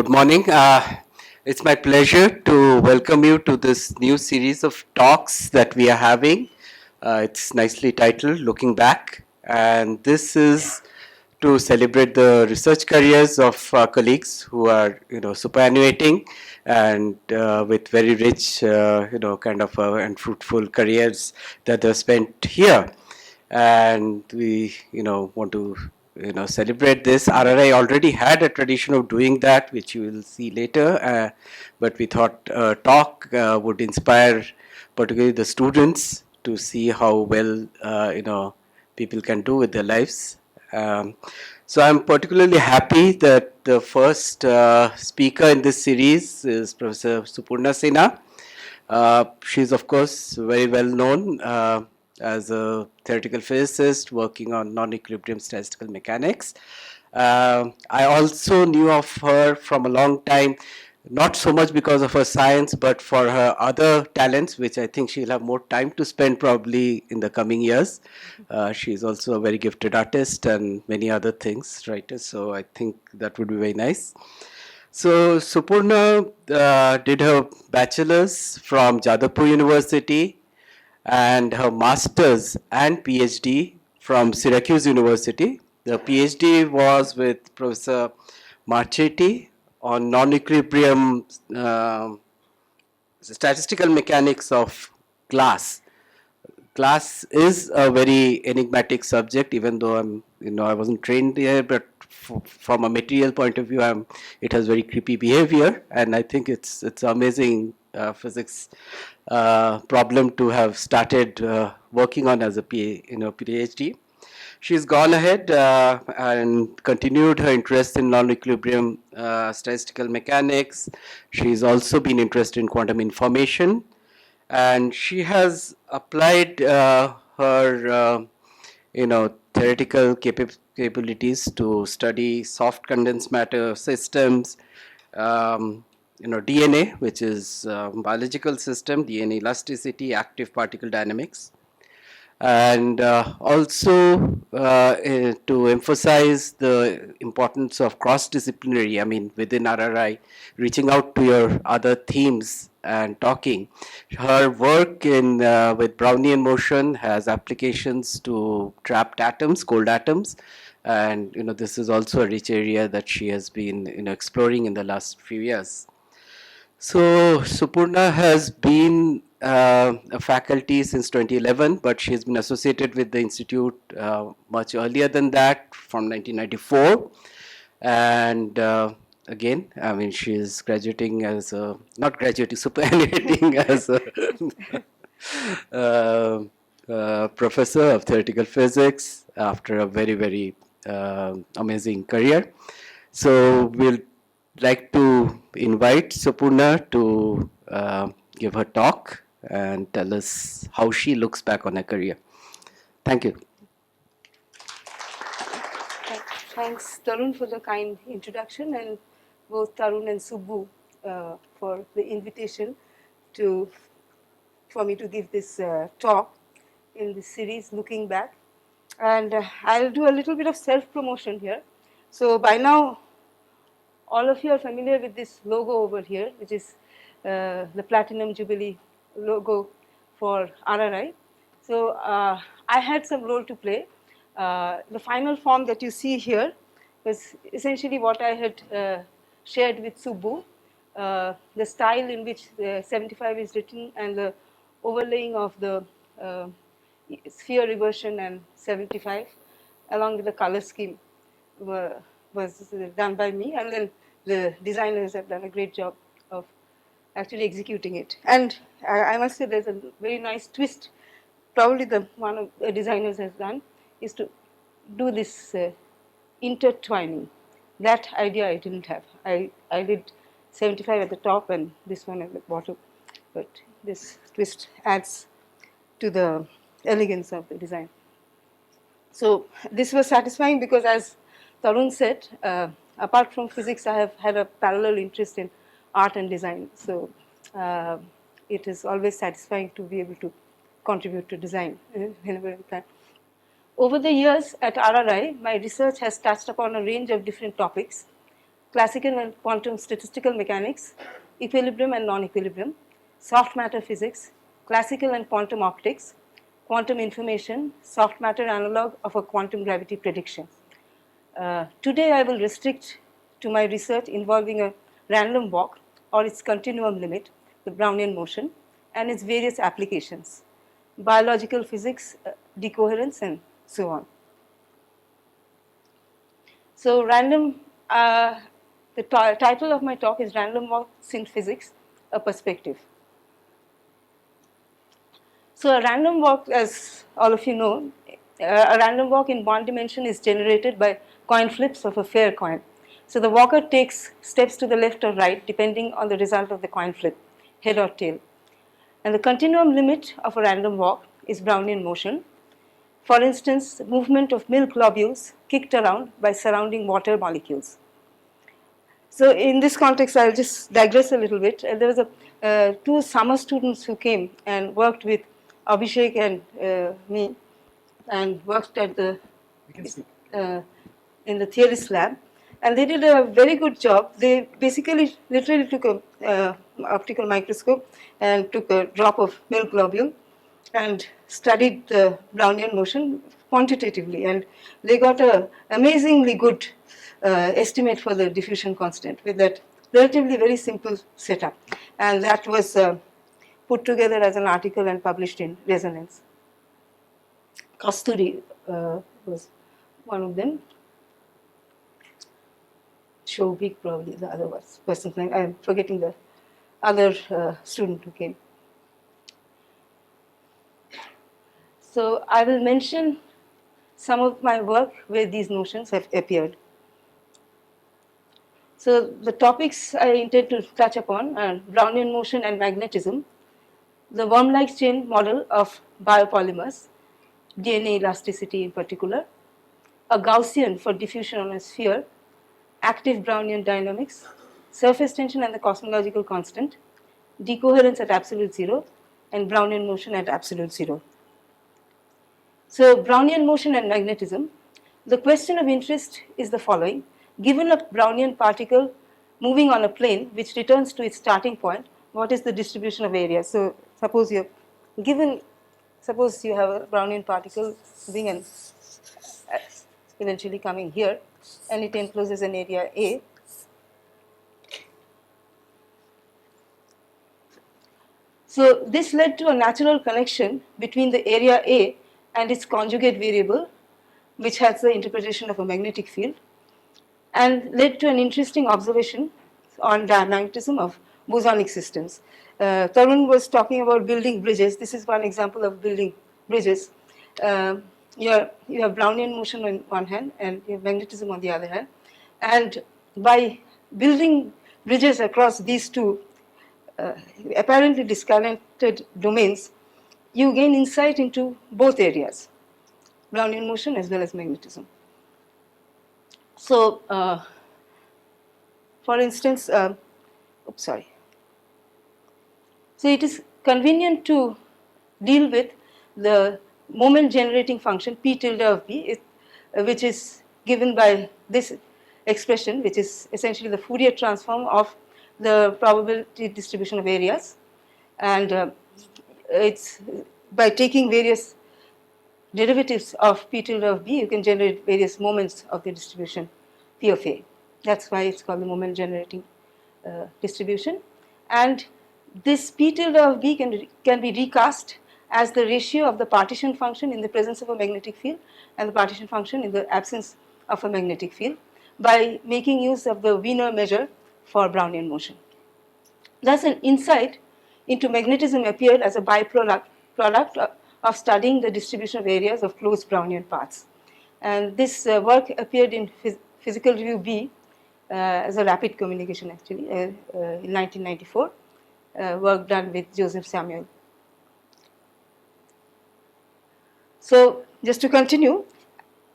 Good morning. It's my pleasure to welcome you to this new series of talks that we are having. It's nicely titled Looking Back, and this is to celebrate the research careers of our colleagues who are, superannuating and with very rich, kind of and fruitful careers that they've spent here. And we, want to celebrate this. RRI already had a tradition of doing that, which you will see later, but we thought a talk would inspire particularly the students to see how well people can do with their lives. So I'm particularly happy that the first speaker in this series is Professor Supurna Sinha. She's of course very well known as a theoretical physicist working on non-equilibrium statistical mechanics. I also knew of her from a long time, not so much because of her science, but for her other talents, which I think she'll have more time to spend probably in the coming years. She's also a very gifted artist and many other things, right? So I think that would be very nice. So Supurna did her bachelor's from Jadavpur University and her master's and PhD from Syracuse University. The PhD was with Professor Marchetti on non-equilibrium statistical mechanics of glass. Glass is a very enigmatic subject, even though I wasn't trained there, but from a material point of view, it has very creepy behavior, and I think it's amazing physics problem to have started working on as a PhD. She's gone ahead and continued her interest in non-equilibrium statistical mechanics. She's also been interested in quantum information, and she has applied her theoretical capabilities to study soft condensed matter systems, DNA, which is biological system, DNA elasticity, active particle dynamics, and also to emphasize the importance of cross-disciplinary, within RRI, reaching out to your other themes and talking. Her work in with Brownian motion has applications to trapped atoms, cold atoms, and this is also a rich area that she has been exploring in the last few years. So Supurna has been a faculty since 2011, but she has been associated with the institute much earlier than that, from 1994. And again, she is graduating as a, not graduating, superannuating as a professor of theoretical physics after a very, very amazing career. So we'll like to invite Supurna to give her talk and tell us how she looks back on her career. Thank you. Thanks, Tarun, for the kind introduction, and both Tarun and Subbu for the invitation for me to give this talk in this series, Looking Back. And I'll do a little bit of self-promotion here. So by now, all of you are familiar with this logo over here, which is the Platinum Jubilee logo for RRI. So I had some role to play. The final form that you see here was essentially what I had shared with Subbu, the style in which the 75 is written and the overlaying of the sphere reversion and 75 along with the color scheme was done by me, and then the designers have done a great job of actually executing it. And I must say there's a very nice twist, probably the one of the designers has done, is to do this intertwining. That idea I didn't have. I did 75 at the top and this one at the bottom, but this twist adds to the elegance of the design. So this was satisfying because, as Tarun said, apart from physics, I have had a parallel interest in art and design. So it is always satisfying to be able to contribute to design whenever we can. Over the years at RRI, my research has touched upon a range of different topics. classical and quantum statistical mechanics, equilibrium and non-equilibrium, soft matter physics, classical and quantum optics, quantum information, soft matter analog of a quantum gravity prediction. Today I will restrict to my research involving a random walk or its continuum limit, the Brownian motion, and its various applications, biological physics, decoherence, and so on. So the title of my talk is Random Walks in Physics, a Perspective. So a random walk, as all of you know, a random walk in one dimension is generated by coin flips of a fair coin. So the walker takes steps to the left or right depending on the result of the coin flip, head or tail. And the continuum limit of a random walk is Brownian motion. For instance, the movement of milk globules kicked around by surrounding water molecules. So in this context, I'll just digress a little bit. There was two summer students who came and worked with Abhishek and me, and worked at the in the theorist lab, and they did a very good job. They basically literally took a optical microscope and took a drop of milk globule and studied the Brownian motion quantitatively, and they got an amazingly good estimate for the diffusion constant with that relatively very simple setup, and that was put together as an article and published in Resonance. Kasturi was one of them. Shobik probably the other person's name. I am forgetting the other student who came. So I will mention some of my work where these notions have appeared. So the topics I intend to touch upon are Brownian motion and magnetism, the worm-like chain model of biopolymers, DNA elasticity in particular, a Gaussian for diffusion on a sphere, active Brownian dynamics, surface tension and the cosmological constant, decoherence at absolute zero, and Brownian motion at absolute zero. So Brownian motion and magnetism, the question of interest is the following. Given a Brownian particle moving on a plane which returns to its starting point, what is the distribution of area? So suppose you have a Brownian particle moving and eventually coming here, and it encloses an area A. So this led to a natural connection between the area A and its conjugate variable, which has the interpretation of a magnetic field, and led to an interesting observation on diamagnetism of bosonic systems. Tarun was talking about building bridges. This is one example of building bridges. You have Brownian motion on one hand and you have magnetism on the other hand. And by building bridges across these two apparently disconnected domains, you gain insight into both areas, Brownian motion as well as magnetism. So, for instance, So it is convenient to deal with the moment generating function P tilde of B, which is given by this expression, which is essentially the Fourier transform of the probability distribution of areas. And it's by taking various derivatives of P tilde of B, you can generate various moments of the distribution P of A. That's why it's called the moment generating distribution. And this P tilde of B can be recast as the ratio of the partition function in the presence of a magnetic field and the partition function in the absence of a magnetic field by making use of the Wiener measure for Brownian motion. Thus, an insight into magnetism appeared as a byproduct of studying the distribution of areas of closed Brownian paths. And this work appeared in Physical Review B as a rapid communication actually in 1994, work done with Joseph Samuel. So just to continue,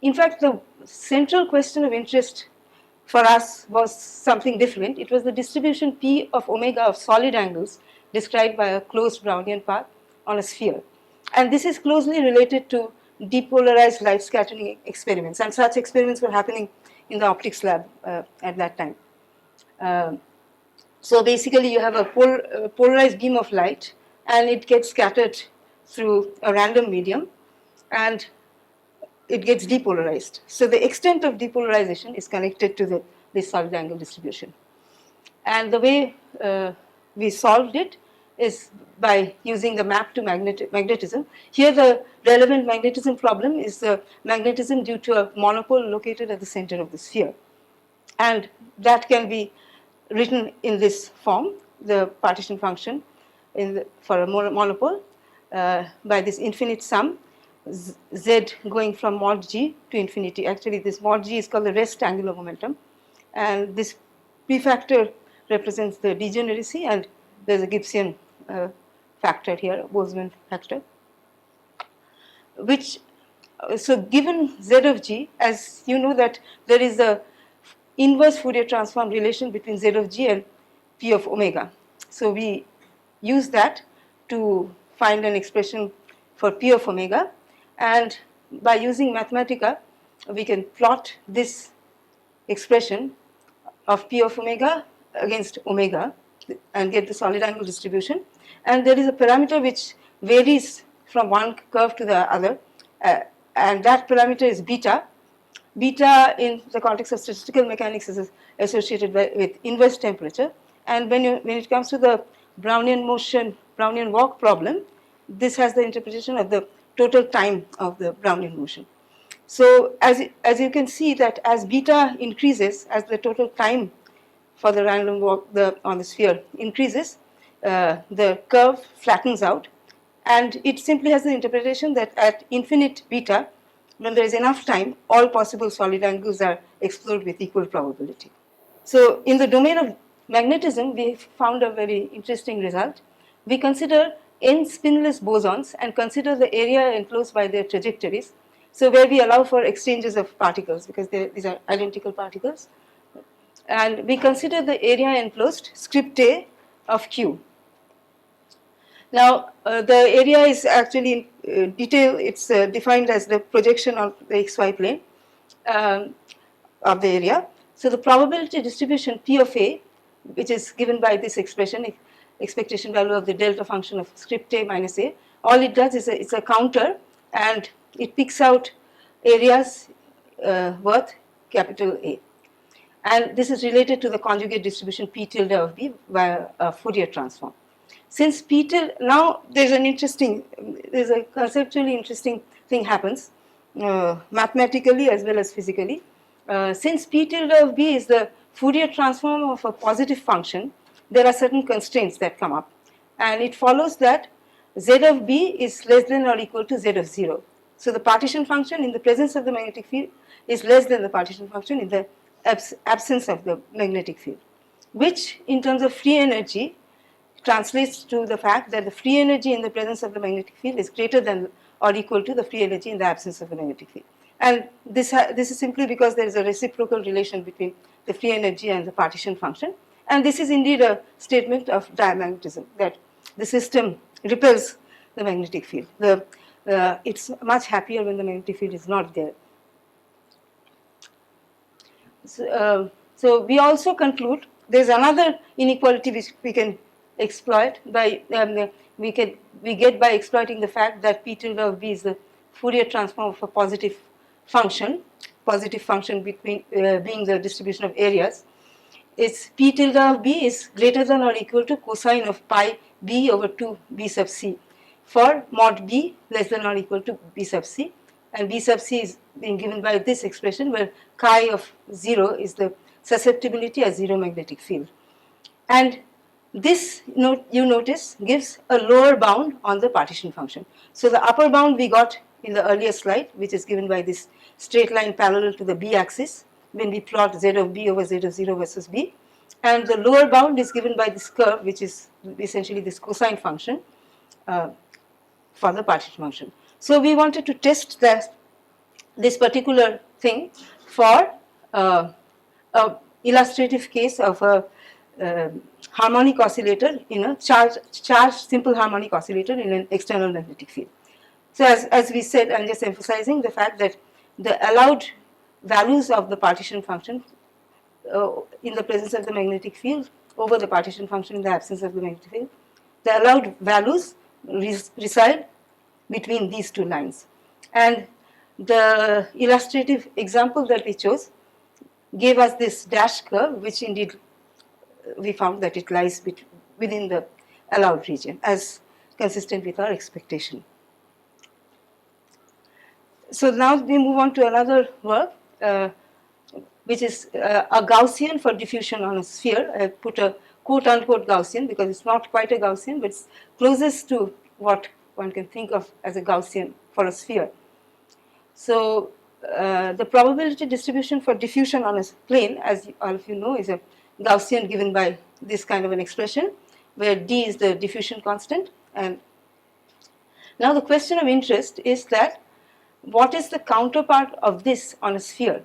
in fact the central question of interest for us was something different. It was the distribution P of omega of solid angles described by a closed Brownian path on a sphere. And this is closely related to depolarized light scattering experiments, and such experiments were happening in the optics lab at that time. So basically you have a polarized beam of light, and it gets scattered through a random medium, and it gets depolarized. So the extent of depolarization is connected to this solid angle distribution. And the way we solved it is by using the map to magnetism. Here the relevant magnetism problem is the magnetism due to a monopole located at the center of the sphere. And that can be written in this form, the partition function for a monopole by this infinite sum, z going from mod g to infinity. Actually, this mod g is called the rest angular momentum, and this p factor represents the degeneracy, and there's a Gibbsian factor here, Boltzmann factor, which so given z of g, as you know that there is a inverse Fourier transform relation between z of g and p of omega. So we use that to find an expression for p of omega, and by using Mathematica we can plot this expression of p of omega against omega and get the solid angle distribution. And there is a parameter which varies from one curve to the other, and that parameter is beta. Beta in the context of statistical mechanics is associated with inverse temperature, and when it comes to the Brownian motion, Brownian walk problem, this has the interpretation of the total time of the Brownian motion. So as you can see that as beta increases, as the total time for the random walk on the sphere increases, the curve flattens out, and it simply has the interpretation that at infinite beta, when there is enough time, all possible solid angles are explored with equal probability. So in the domain of magnetism, we found a very interesting result. We consider n spinless bosons and consider the area enclosed by their trajectories. So where we allow for exchanges of particles, because these are identical particles. And we consider the area enclosed script A of Q. Now, the area is actually in detail, it's defined as the projection on the xy plane of the area. So the probability distribution P of A, which is given by this expression, expectation value of the delta function of script A minus A, all it does is it's a counter, and it picks out areas worth capital A. And this is related to the conjugate distribution P tilde of B via a Fourier transform. Since P tilde, now there's a conceptually interesting thing happens, mathematically as well as physically. Since P tilde of B is the Fourier transform of a positive function, there are certain constraints that come up. And it follows that Z of B is less than or equal to Z of 0. So the partition function in the presence of the magnetic field is less than the partition function in the absence of the magnetic field, which in terms of free energy translates to the fact that the free energy in the presence of the magnetic field is greater than or equal to the free energy in the absence of the magnetic field. And this is simply because there is a reciprocal relation between the free energy and the partition function. And this is indeed a statement of diamagnetism, that the system repels the magnetic field. It's much happier when the magnetic field is not there. So we also conclude there's another inequality which we can exploit by we get by exploiting the fact that P tilde of B is the Fourier transform of a positive function between being the distribution of areas. Its P tilde of B is greater than or equal to cosine of pi B over 2 B sub C for mod B less than or equal to B sub C, and B sub C is being given by this expression where chi of 0 is the susceptibility as zero magnetic field. And this, you notice, gives a lower bound on the partition function. So the upper bound we got in the earlier slide, which is given by this straight line parallel to the B axis when we plot Z of B over Z of 0 versus B. And the lower bound is given by this curve, which is essentially this cosine function for the partition function. So we wanted to test this particular thing for an illustrative case of a harmonic oscillator in a charged simple harmonic oscillator in an external magnetic field. So as we said, I'm just emphasizing the fact that the allowed values of the partition function in the presence of the magnetic field over the partition function in the absence of the magnetic field. The allowed values reside between these two lines. And the illustrative example that we chose gave us this dash curve, which indeed we found that it lies within the allowed region as consistent with our expectation. So now we move on to another work, which is a Gaussian for diffusion on a sphere. I put a quote unquote Gaussian because it's not quite a Gaussian, but it's closest to what one can think of as a Gaussian for a sphere. So the probability distribution for diffusion on a plane, as all of you know, is a Gaussian given by this kind of an expression, where d is the diffusion constant. And now the question of interest is that what is the counterpart of this on a sphere?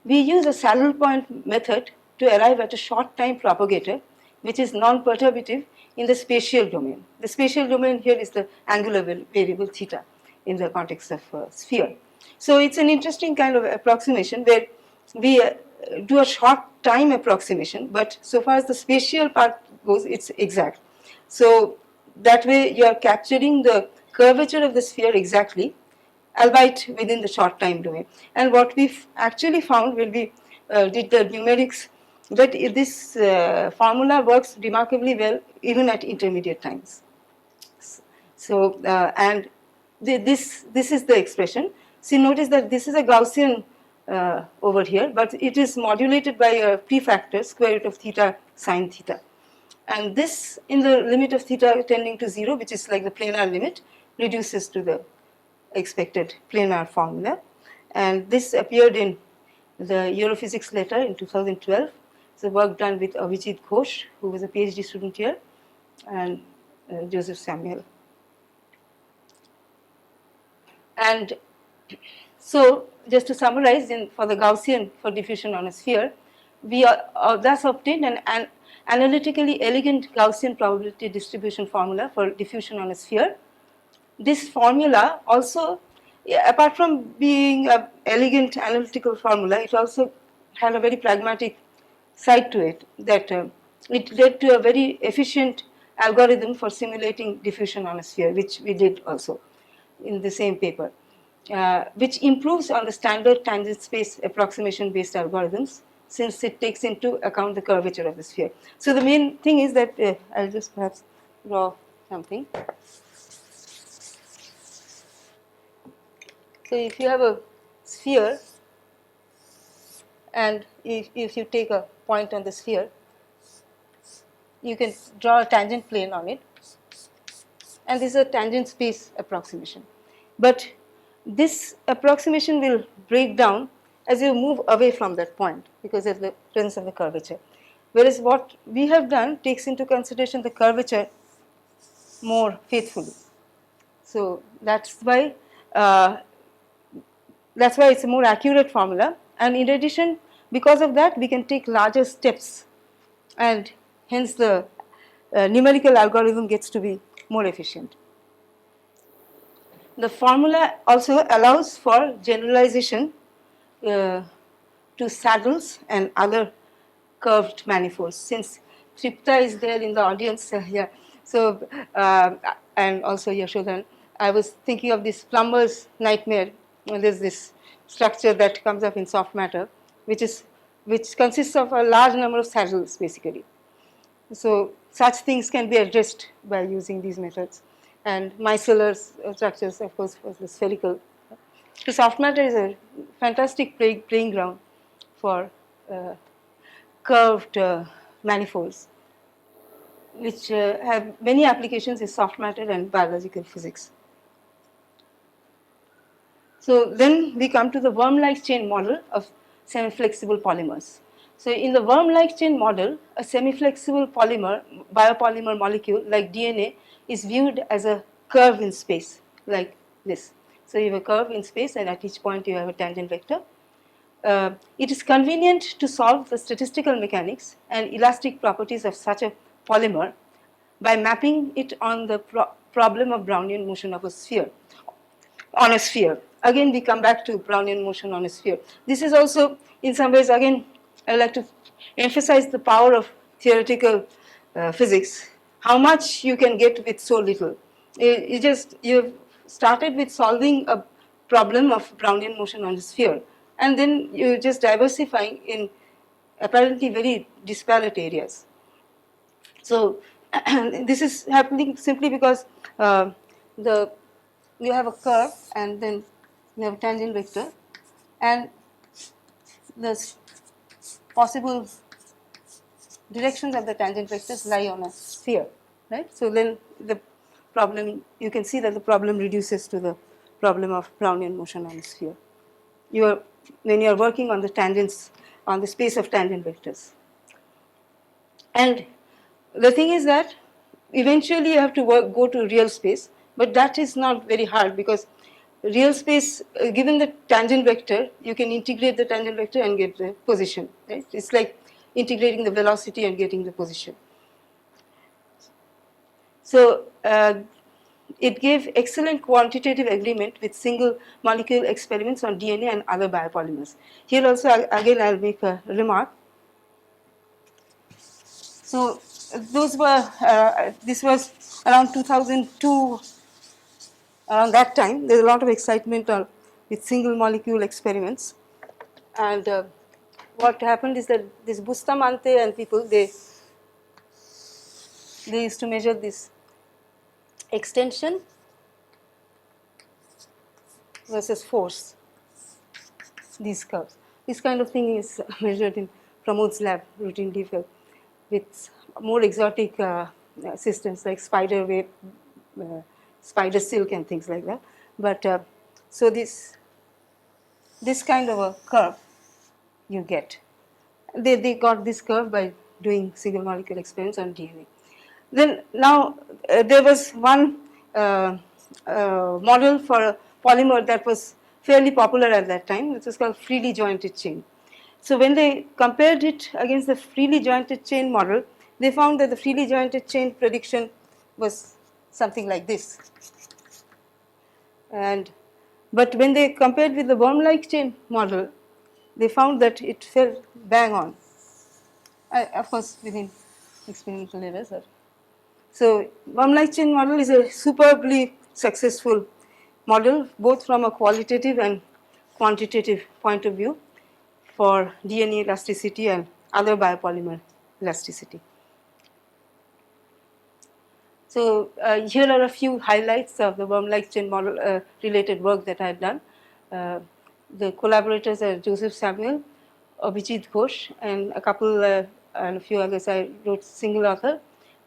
We use a saddle point method to arrive at a short time propagator, which is non-perturbative in the spatial domain. The spatial domain here is the angular variable theta in the context of a sphere. So it's an interesting kind of approximation where we do a short time approximation, but so far as the spatial part goes, it's exact. So that way you are capturing the curvature of the sphere exactly, albeit within the short time domain. And what we actually found when we did the numerics, that this formula works remarkably well even at intermediate times. So and this is the expression. See, notice that this is a Gaussian over here, but it is modulated by a prefactor square root of theta sine theta. And this in the limit of theta tending to 0, which is like the planar limit, reduces to the expected planar formula. And this appeared in the Europhysics letter in 2012. It's a work done with Avijit Ghosh, who was a PhD student here, and Joseph Samuel. And so, just to summarize, for the Gaussian for diffusion on a sphere, we thus obtained an analytically elegant Gaussian probability distribution formula for diffusion on a sphere. This formula also, apart from being an elegant analytical formula, it also had a very pragmatic side to it, that it led to a very efficient algorithm for simulating diffusion on a sphere, which we did also in the same paper, which improves on the standard tangent space approximation based algorithms, since it takes into account the curvature of the sphere. So the main thing is that I'll just perhaps draw something. So if you have a sphere, and if you take a point on the sphere, you can draw a tangent plane on it, and this is a tangent space approximation. But this approximation will break down as you move away from that point because of the presence of the curvature. Whereas what we have done takes into consideration the curvature more faithfully. So that's why it's a more accurate formula. And in addition, because of that, we can take larger steps, and hence the numerical algorithm gets to be more efficient. The formula also allows for generalization to saddles and other curved manifolds. Since Tripta is there in the audience here, so and also Yashodhan, I was thinking of this plumber's nightmare. There's this structure that comes up in soft matter, which consists of a large number of saddles, basically. So such things can be addressed by using these methods. And micellar structures, of course, was the spherical. So soft matter is a fantastic playing ground for curved manifolds, which have many applications in soft matter and biological physics. So then we come to the worm-like chain model of semi-flexible polymers. So in the worm-like chain model, a semi-flexible biopolymer molecule like DNA is viewed as a curve in space, like this. So you have a curve in space, and at each point you have a tangent vector. It is convenient to solve the statistical mechanics and elastic properties of such a polymer by mapping it on the problem of Brownian motion of a sphere, on a sphere. Again, we come back to Brownian motion on a sphere. This is also, in some ways, again, I like to emphasize the power of theoretical physics. How much you can get with so little. You've started with solving a problem of Brownian motion on a sphere, and then you're just diversifying in apparently very disparate areas. So this is happening simply because the you have a curve and then you have a tangent vector, and the possible directions of the tangent vectors lie on a sphere, right? So then the problem, you can see that the problem reduces to the problem of Brownian motion on a sphere. When you are working on the tangents, on the space of tangent vectors. And the thing is that eventually you have to go to real space, but that is not very hard because real space, given the tangent vector, you can integrate the tangent vector and get the position. Right? It's like integrating the velocity and getting the position. So it gave excellent quantitative agreement with single molecule experiments on DNA and other biopolymers. Here also, again, I'll make a remark. So those were, this was around 2002, around that time. There's a lot of excitement with single molecule experiments. And what happened is that this Bustamante and people, they used to measure this extension versus force, these curves. This kind of thing is measured in Pramod's lab routinely with more exotic systems like spider web, spider silk and things like that. But so this kind of a curve you get. They got this curve by doing single molecule experiments on DNA. Then now there was one model for a polymer that was fairly popular at that time, which was called freely jointed chain. So when they compared it against the freely jointed chain model, they found that the freely jointed chain prediction was something like this. But when they compared with the wormlike chain model, they found that it fell bang on. Of course, within experimental errors. So wormlike chain model is a superbly successful model, both from a qualitative and quantitative point of view for DNA elasticity and other biopolymer elasticity. So here are a few highlights of the wormlike chain model related work that I had done. The collaborators are Joseph Samuel, Abhijit Ghosh, and a few others I wrote single author.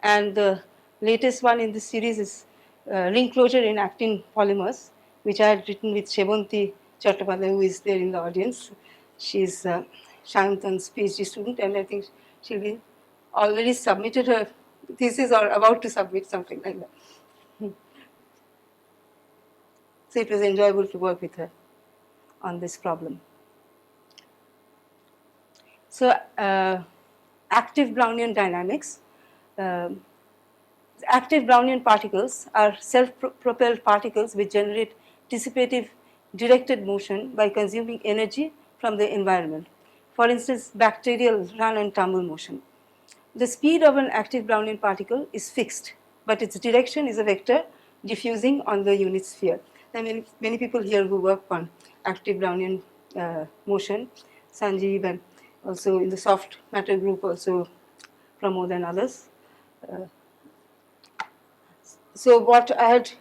And the latest one in this series is ring closure in actin polymers, which I had written with Shebonti Chattopadhyay, who is there in the audience. She's Shayantan's PhD student, and I think she'll be already submitted her thesis or about to submit something like that. So it was enjoyable to work with her on this problem. So active Brownian dynamics. Active Brownian particles are self-propelled particles which generate dissipative directed motion by consuming energy from the environment. For instance, bacterial run and tumble motion. The speed of an active Brownian particle is fixed, but its direction is a vector diffusing on the unit sphere. There are many people here who work on active Brownian motion, Sanjeev, and also in the soft matter group also Pramod and others. So what I had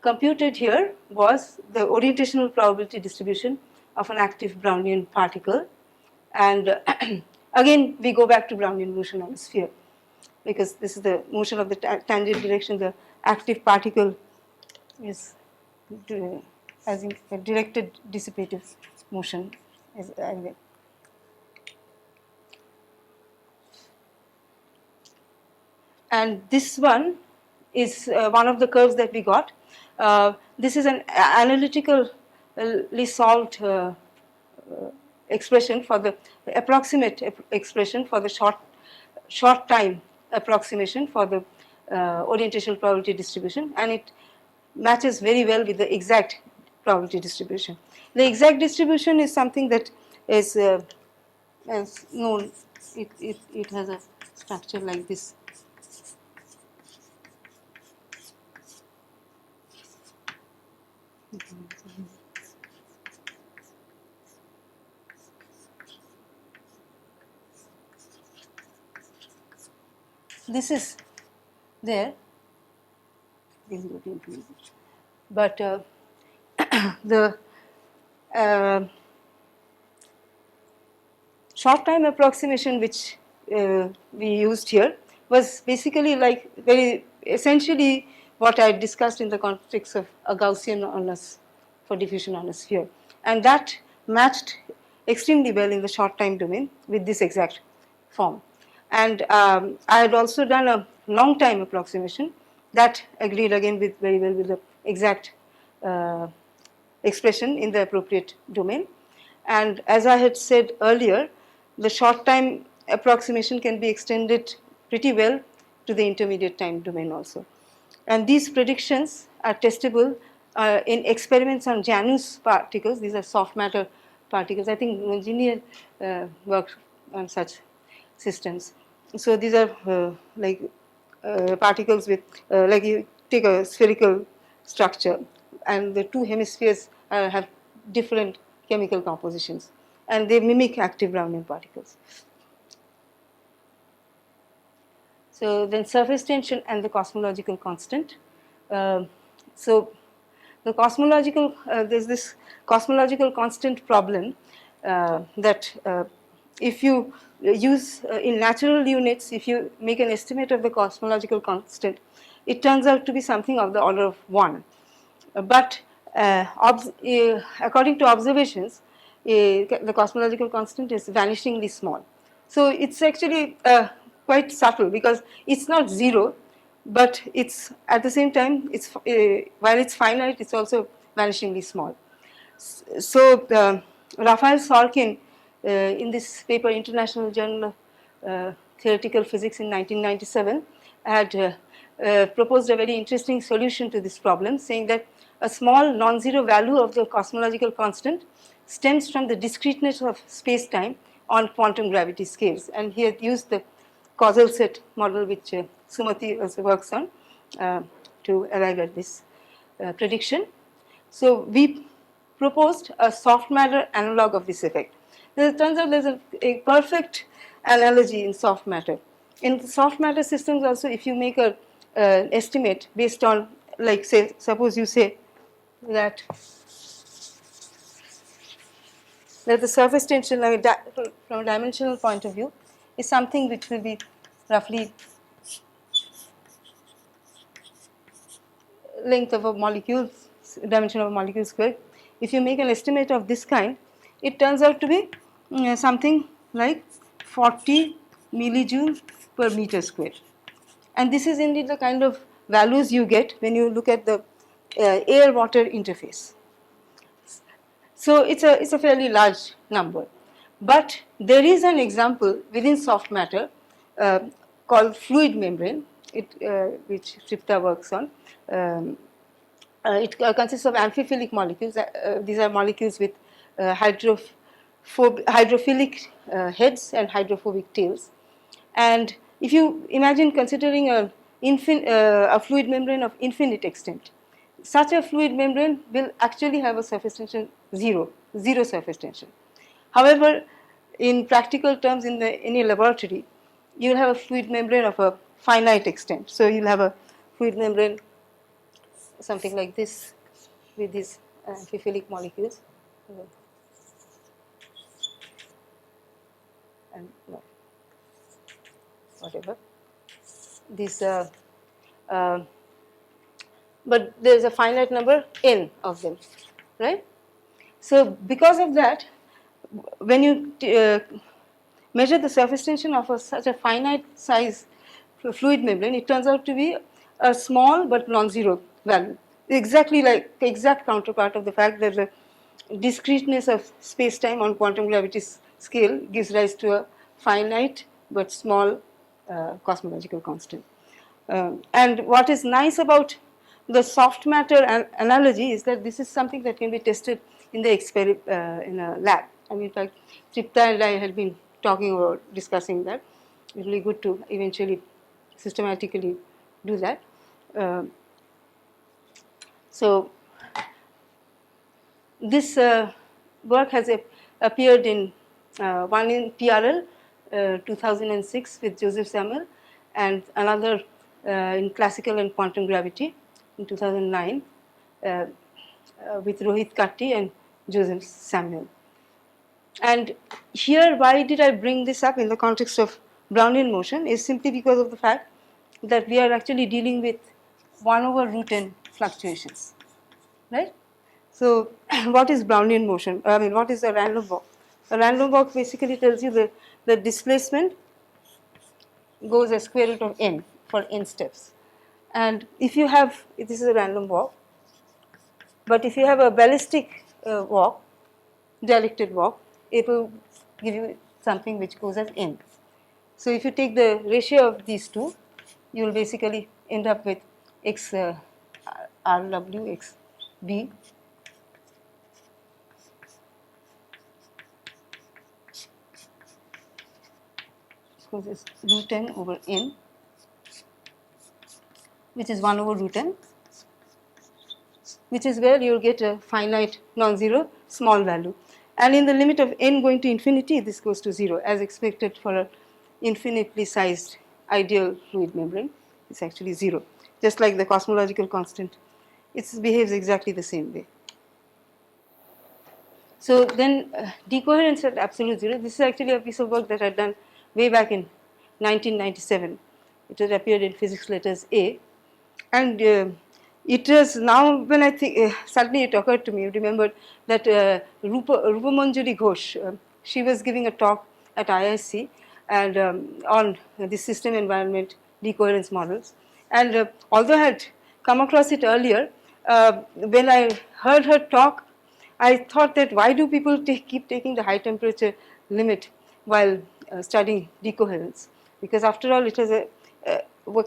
computed here was the orientational probability distribution of an active Brownian particle, and again we go back to Brownian motion on a sphere, because this is the motion of the tangent direction. The active particle is having a directed dissipative motion. And this one is one of the curves that we got. This is an analytically solved expression for the approximate expression for the short time approximation for the orientational probability distribution, and it matches very well with the exact probability distribution. The exact distribution is something that is as known, it has a structure like this. This is there, but the short time approximation which we used here was basically like very essentially what I discussed in the context of a Gaussian on a for diffusion on a sphere, and that matched extremely well in the short time domain with this exact form. And I had also done a long time approximation that agreed again with very well with the exact expression in the appropriate domain. And as I had said earlier, the short time approximation can be extended pretty well to the intermediate time domain also. And these predictions are testable in experiments on Janus particles. These are soft matter particles. I think engineer worked on such systems. So these are like particles with, like you take a spherical structure and the two hemispheres have different chemical compositions and they mimic active Brownian particles. So then surface tension and the cosmological constant. So the cosmological, there's this cosmological constant problem that if you use in natural units, if you make an estimate of the cosmological constant, it turns out to be something of the order of 1. But according to observations, the cosmological constant is vanishingly small. So it's actually quite subtle because it's not 0, but it's at the same time, it's while it's finite, it's also vanishingly small. So Raphael Sorkin, in this paper, International Journal of Theoretical Physics in 1997, had proposed a very interesting solution to this problem, saying that a small non-zero value of the cosmological constant stems from the discreteness of space-time on quantum gravity scales. And he had used the causal set model, which Sumati also works on, to arrive at this prediction. So we proposed a soft matter analog of this effect. It turns out there's a perfect analogy in soft matter. In soft matter systems also, if you make a estimate based on, like, say, suppose you say that the surface tension, from a dimensional point of view, is something which will be roughly length of a molecule, dimension of a molecule squared. If you make an estimate of this kind, it turns out to be something like 40 millijoules per meter square. And this is indeed the kind of values you get when you look at the air-water interface. So it's a fairly large number. But there is an example within soft matter called fluid membrane, which Tripta works on. It consists of amphiphilic molecules. These are molecules with hydrophilic heads and hydrophobic tails. And if you imagine considering a fluid membrane of infinite extent, such a fluid membrane will actually have a surface tension zero surface tension. However, in practical terms, in any laboratory, you will have a fluid membrane of a finite extent. So you will have a fluid membrane something like this with these amphiphilic molecules. And no, whatever. This, but there is a finite number n of them, right? So because of that, when you measure the surface tension of such a finite size fluid membrane, it turns out to be a small but non-zero value. Exactly like the exact counterpart of the fact that the discreteness of space-time on quantum gravity scale gives rise to a finite but small cosmological constant. And what is nice about the soft matter analogy is that this is something that can be tested in the in a lab. I mean, in fact, Tripta and I had been talking about discussing that. It will be good to eventually systematically do that. So this work has appeared in one in PRL 2006 with Joseph Samuel, and another in classical and quantum gravity in 2009 with Rohit Katti and Joseph Samuel. And here, why did I bring this up in the context of Brownian motion is simply because of the fact that we are actually dealing with 1 over root n fluctuations, right? So, what is Brownian motion? I mean, what is a random walk? A random walk basically tells you the displacement goes as square root of n for n steps. And if you have, this is a random walk, but if you have a ballistic walk, directed walk, it will give you something which goes as n. So if you take the ratio of these two, you will basically end up with x rw x b goes as root n over n, which is 1 over root n, which is where you will get a finite non-zero small value. And in the limit of n going to infinity, this goes to 0, as expected for an infinitely sized ideal fluid membrane. It's actually 0, just like the cosmological constant. It behaves exactly the same way. So then decoherence at absolute 0, this is actually a piece of work that I had done way back in 1997. It had appeared in Physics Letters A. And it was now when I think, suddenly it occurred to me, I remembered that Rupa Manjari Ghosh, she was giving a talk at IISc and on the system environment decoherence models. And although I had come across it earlier, when I heard her talk, I thought that why do people keep taking the high temperature limit while studying decoherence? Because after all, it was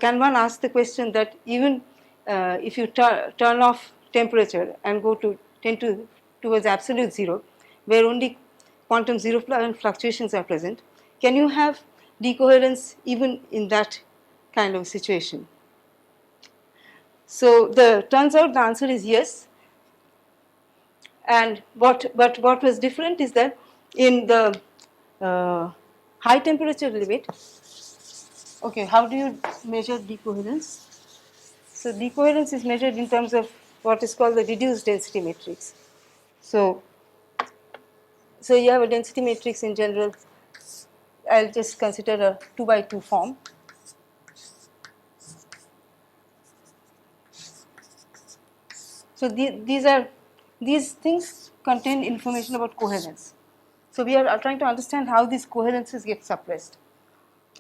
can one ask the question that even if you turn off temperature and go to tend towards absolute 0, where only quantum zero fluctuations are present, can you have decoherence even in that kind of situation? So turns out the answer is yes. And what was different is that in the high temperature limit, okay, how do you measure decoherence? So decoherence is measured in terms of what is called the reduced density matrix. So you have a density matrix in general. I'll just consider a 2 by 2 form. So these things contain information about coherence. So we are trying to understand how these coherences get suppressed.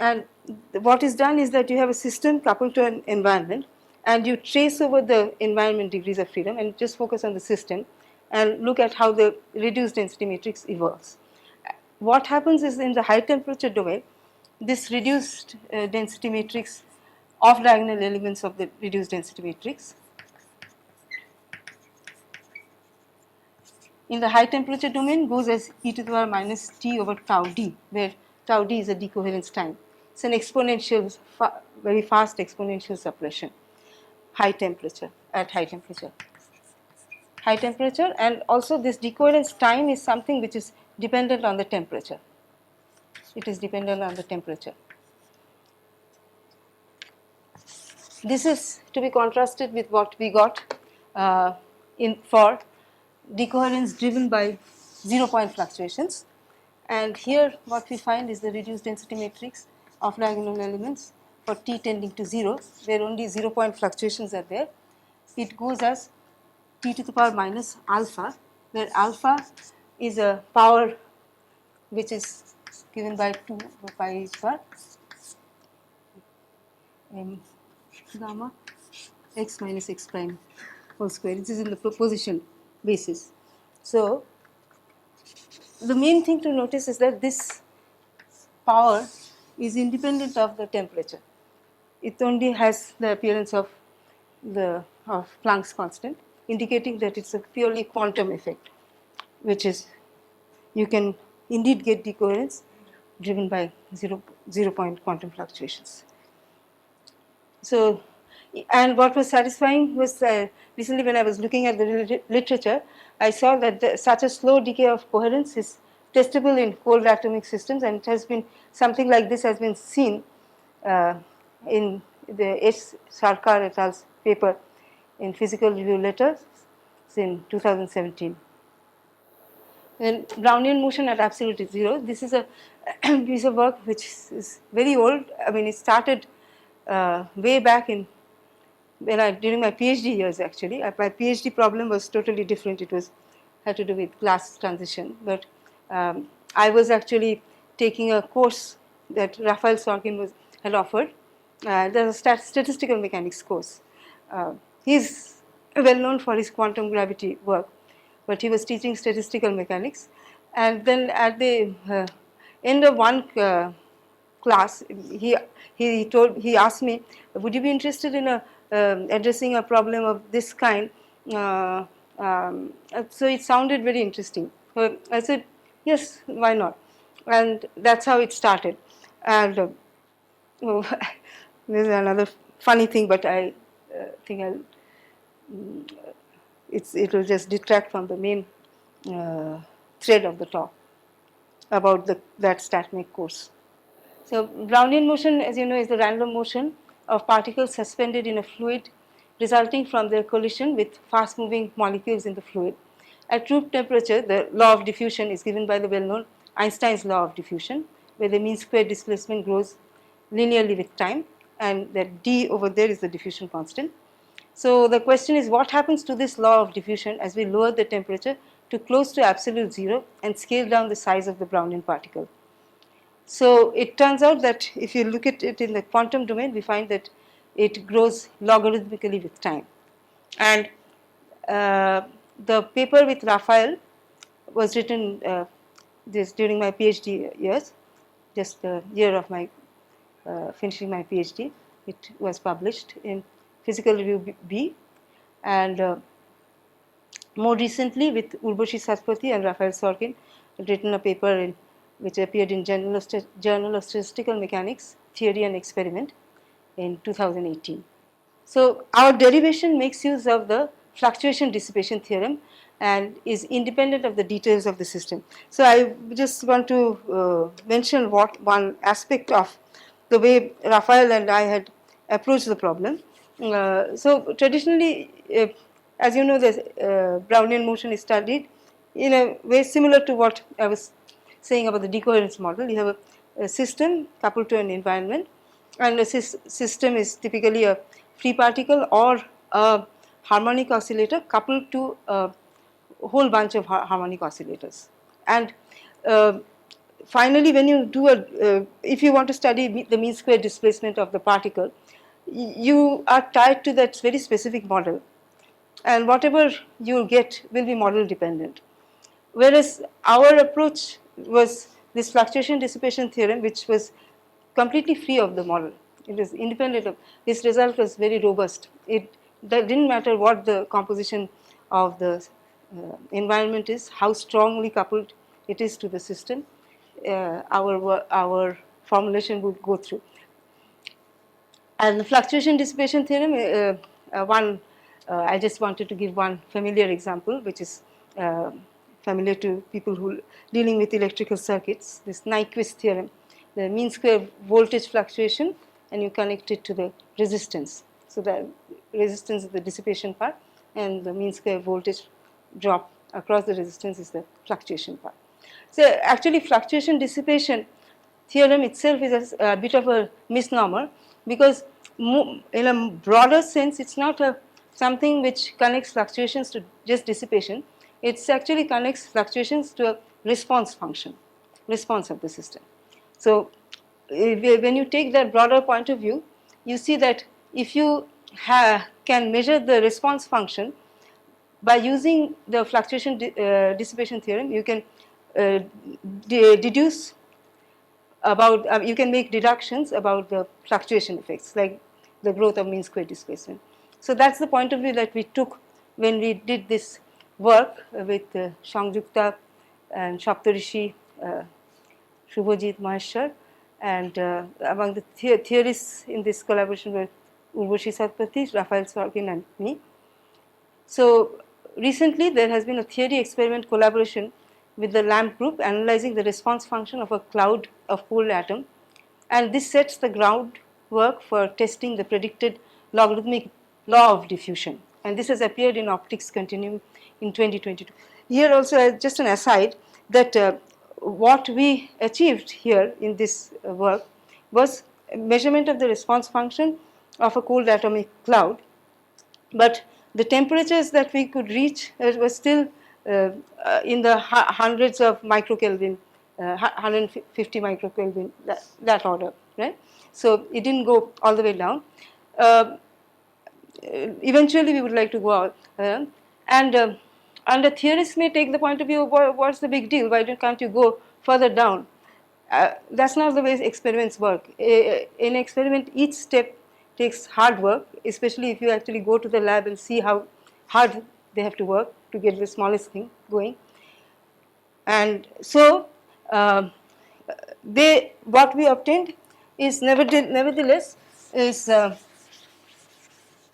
And what is done is that you have a system coupled to an environment, and you trace over the environment degrees of freedom and just focus on the system and look at how the reduced density matrix evolves. What happens is in the high temperature domain, this reduced density matrix off diagonal elements of the reduced density matrix. In the high temperature domain goes as e to the power minus t over tau d, where tau d is a decoherence time. It's an exponential, very fast exponential suppression, high temperature, at high temperature. High temperature, and also this decoherence time is something which is dependent on the temperature. It is dependent on the temperature. This is to be contrasted with what we got for decoherence driven by 0-point fluctuations. And here what we find is the reduced density matrix of diagonal elements for t tending to 0, where only 0-point fluctuations are there. It goes as t to the power minus alpha, where alpha is a power which is given by 2 pi h bar m gamma x minus x prime whole square. This is in the proposition basis. So the main thing to notice is that this power is independent of the temperature. It only has the appearance of Planck's constant, indicating that it's a purely quantum effect, which is you can indeed get decoherence driven by zero point quantum fluctuations. So, and what was satisfying was recently when I was looking at the literature, I saw that such a slow decay of coherence is testable in cold atomic systems, and it has been something like this has been seen uh, in the S. Sarkar et al.'s paper in Physical Review Letters in 2017. Then Brownian motion at absolute zero. This is a piece of work which is very old. I mean, it started way back in during my PhD years. Actually, my PhD problem was totally different. It was had to do with glass transition, but I was actually taking a course that Raphael Sorkin had offered. There's a statistical mechanics course. He's well known for his quantum gravity work, but he was teaching statistical mechanics. And then at the end of one class, he asked me, would you be interested in addressing a problem of this kind? So it sounded very interesting. So I said, yes, why not? And that's how it started. And oh, this is another funny thing, but I think it will just detract from the main thread of the talk about that StatMech course. So Brownian motion, as you know, is the random motion of particles suspended in a fluid resulting from their collision with fast-moving molecules in the fluid. At room temperature, the law of diffusion is given by the well-known Einstein's law of diffusion, where the mean square displacement grows linearly with time, and that d over there is the diffusion constant. So the question is, what happens to this law of diffusion as we lower the temperature to close to absolute zero and scale down the size of the Brownian particle? So it turns out that if you look at it in the quantum domain, we find that it grows logarithmically with time. And the paper with Raphael was written during my PhD years, just the year of my finishing my PhD. It was published in Physical Review B, and more recently with Urvashi Saspati and Raphael Sorkin, written a paper which appeared in Journal of Statistical Mechanics, Theory and Experiment in 2018. So our derivation makes use of the fluctuation dissipation theorem and is independent of the details of the system. So I just want to mention one aspect of the way Raphael and I had approached the problem. So traditionally, as you know, the Brownian motion is studied in a way similar to what I was saying about the decoherence model. You have a system coupled to an environment, and a system is typically a free particle or a harmonic oscillator coupled to a whole bunch of harmonic oscillators. And finally, when you do if you want to study the mean square displacement of the particle, you are tied to that very specific model, and whatever you get will be model dependent. Whereas our approach was this fluctuation dissipation theorem, which was completely free of the model. It was independent of, this result was very robust. It didn't matter what the composition of the environment is, how strongly coupled it is to the system, our formulation would go through. And the fluctuation dissipation theorem, I just wanted to give one familiar example, which is familiar to people who dealing with electrical circuits, this Nyquist theorem, the mean square voltage fluctuation, and you connect it to the resistance. So the resistance is the dissipation part, and the mean square voltage drop across the resistance is the fluctuation part. So actually fluctuation dissipation theorem itself is a bit of a misnomer, because in a broader sense it's not something which connects fluctuations to just dissipation. It actually connects fluctuations to a response function, response of the system. So when you take that broader point of view, you see that if you can measure the response function by using the fluctuation dissipation theorem, you can deduce about, you can make deductions about the fluctuation effects, like the growth of mean square displacement. So that's the point of view that we took when we did this work with Shangjukta and Shaptarishi Shubhajit Maheshwar, and among the theorists in this collaboration were Urvashi Satpathy, Raphael Sorkin, and me. So recently there has been a theory experiment collaboration with the LAMP group analyzing the response function of a cloud of cold atom, and this sets the groundwork for testing the predicted logarithmic law of diffusion, and this has appeared in Optics Continuum in 2022. Here also, just an aside, that what we achieved here in this work was measurement of the response function of a cold atomic cloud, but the temperatures that we could reach were still in the hundreds of microkelvin, 150 microkelvin, that order, right? So it didn't go all the way down. Eventually we would like to go out, and the theorists may take the point of view, what's the big deal, why can't you go further down? That's not the way experiments work. In experiment, each step takes hard work, especially if you actually go to the lab and see how hard they have to work to get the smallest thing going. And so what we obtained is nevertheless is the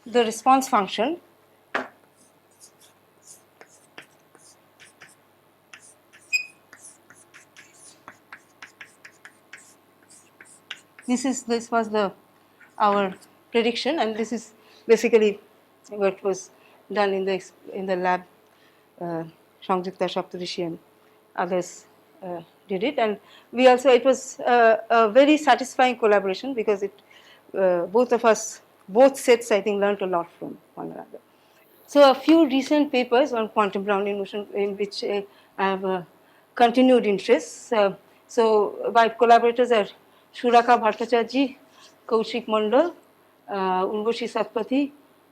response function this was our prediction, and this is basically what was done in the lab. Sangjukta Saptarishi and others did it, and we also, it was a very satisfying collaboration because both sets I think learned a lot from one another. So a few recent papers on quantum Brownian motion in which I have continued interest. So my collaborators are Shuraka Bhattacharjee, Kaushik Mandal, Urvashi Satpathy,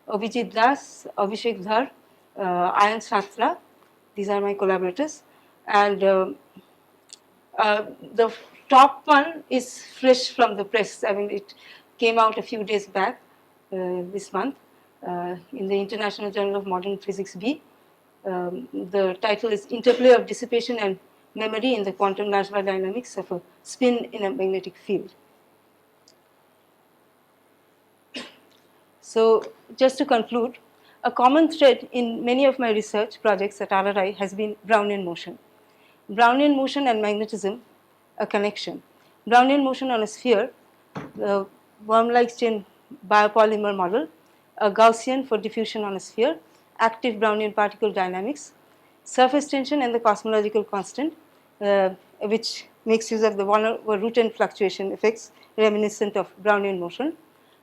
Abhijit Das, Abhishek Dhar, Ayan Satra. These are my collaborators, and the top one is fresh from the press. I mean, it came out a few days back this month in the International Journal of Modern Physics B. The title is Interplay of Dissipation and Memory in the Quantum Algebra Dynamics of a Spin in a Magnetic Field. So just to conclude, a common thread in many of my research projects at RRI has been Brownian motion. Brownian motion and magnetism, a connection. Brownian motion on a sphere, the Wormlike chain biopolymer model, a Gaussian for diffusion on a sphere, active Brownian particle dynamics, surface tension and the cosmological constant, which makes use of the von Rutten fluctuation effects reminiscent of Brownian motion,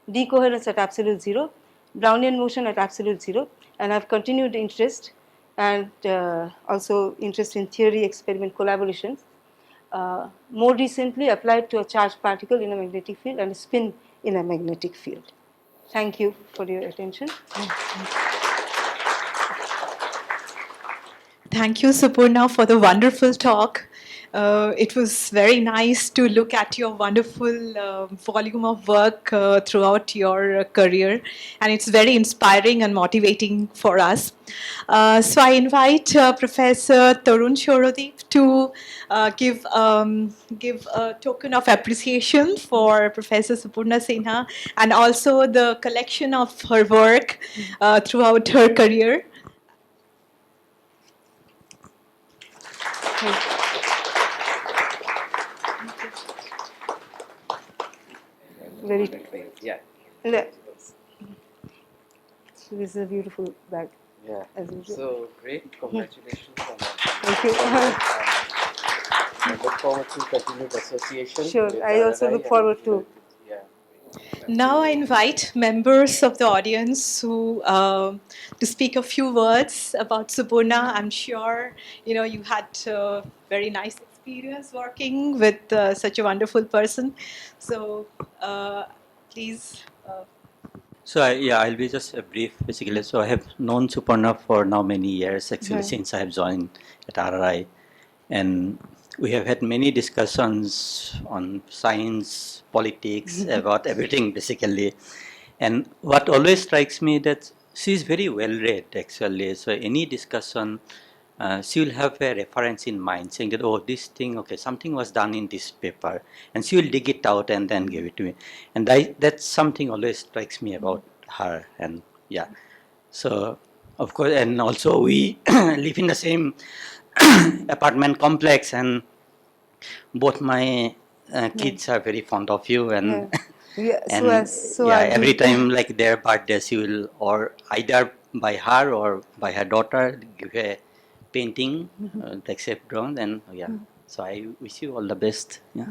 decoherence at absolute zero, Brownian motion at absolute zero, and I have continued interest and also interest in theory experiment collaborations. More recently applied to a charged particle in a magnetic field and a spin in a magnetic field. Thank you for your attention. Thank you, Supurna, for the wonderful talk. It was very nice to look at your wonderful volume of work throughout your career, and it's very inspiring and motivating for us. So I invite Professor Tarun Shorodip to give a token of appreciation for Professor Supurna Sinha and also the collection of her work throughout her career. Very, Yeah. this is a beautiful bag. Yeah. As usual. So great. Congratulations on that. Thank you. I look forward to continued association. Sure. with I also RRI look forward to. Yeah. Now I invite members of the audience who to speak a few words about Supurna. I'm sure you had a very nice experience working with such a wonderful person. So please. So I'll be just brief basically. So I have known Supurna for now many years actually since I have joined at RRI, and we have had many discussions on science, politics, about everything basically. And what always strikes me that she is very well read actually. So any discussion she will have a reference in mind, saying that, oh, this thing, okay, something was done in this paper, and she will dig it out and then give it to me. And that's something always strikes me about her. And yeah, so of course, and also we live in the same apartment complex, and both my kids are very fond of you, and Yeah, and so yeah, are every we. time like their birthdays, you will, or either by her or by her daughter, give a painting, like say bronze, and yeah. So I wish you all the best. Yeah.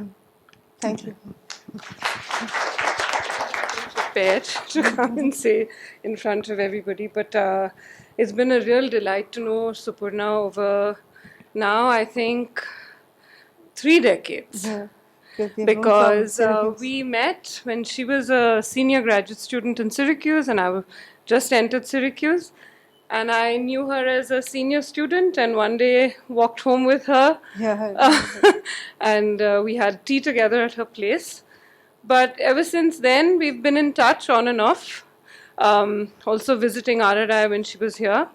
Thank you. Prepared to come and say in front of everybody, but it's been a real delight to know Supurna over now, I think, 3 decades. Yeah. We've known from Because Syracuse. we met when she was a senior graduate student in Syracuse, and I just entered Syracuse. And I knew her as a senior student, and one day walked home with her. Yeah. And we had tea together at her place. But ever since then, we've been in touch on and off, also visiting RRI when she was here.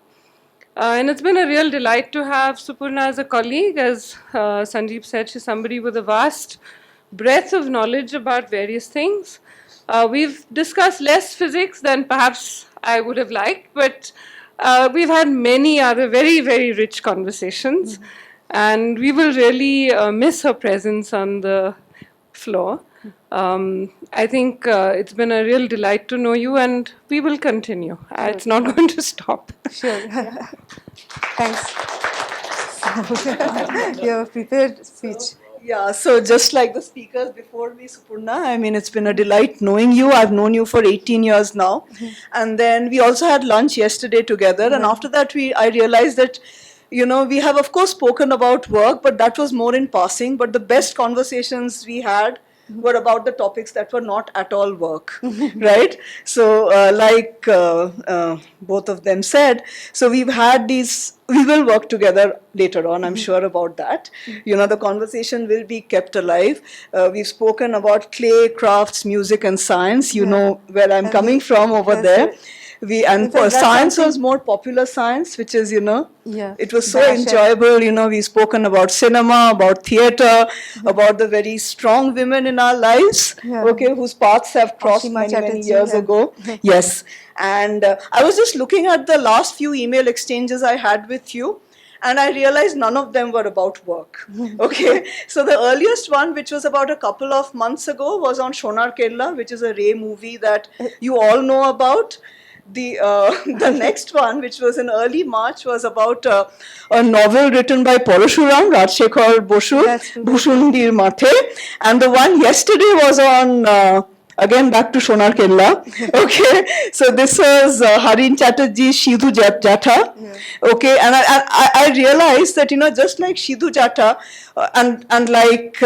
And it's been a real delight to have Supurna as a colleague. As Sanjeev said, she's somebody with a vast breadth of knowledge about various things. We've discussed less physics than perhaps I would have liked, but we've had many other very, very rich conversations. And we will really miss her presence on the floor. I think it's been a real delight to know you, and we will continue. It's not going to stop. Sure. Thanks. You have a prepared speech. Yeah, so just like the speakers before me, Supurna, I mean, it's been a delight knowing you. I've known you for 18 years now. And then we also had lunch yesterday together. And after that, I realized that, you know, we have, of course, spoken about work, but that was more in passing. But the best conversations we had were about the topics that were not at all work, right? So like both of them said, so we've had these, we will work together later on, I'm sure about that. You know, the conversation will be kept alive. We've spoken about clay, crafts, music and science, you know where I'm coming from over there. And fact, that's science something- was more popular science, which is, you know, Yeah. it was so Gaussian. enjoyable. You know, we've spoken about cinema, about theater, about the very strong women in our lives, Yeah. okay, whose paths have crossed Ashima many Chatterjee, years yeah. ago. Yes. And I was just looking at the last few email exchanges I had with you, and I realized none of them were about work. Okay, so the earliest one, which was about a couple of months ago, was on Shonar Kerala, which is a Ray movie that you all know about. The next one, which was in early March, was about a novel written by Parashuram, Rajshekhar That's true. Bhushundir Mathe, and the one yesterday was on. Again, back to Shonar Kerala. Okay, so this was Harin Chatterjee's Shidhu Jatha. Okay, and I realized that, you know, just like Shidhu Jatha, and like,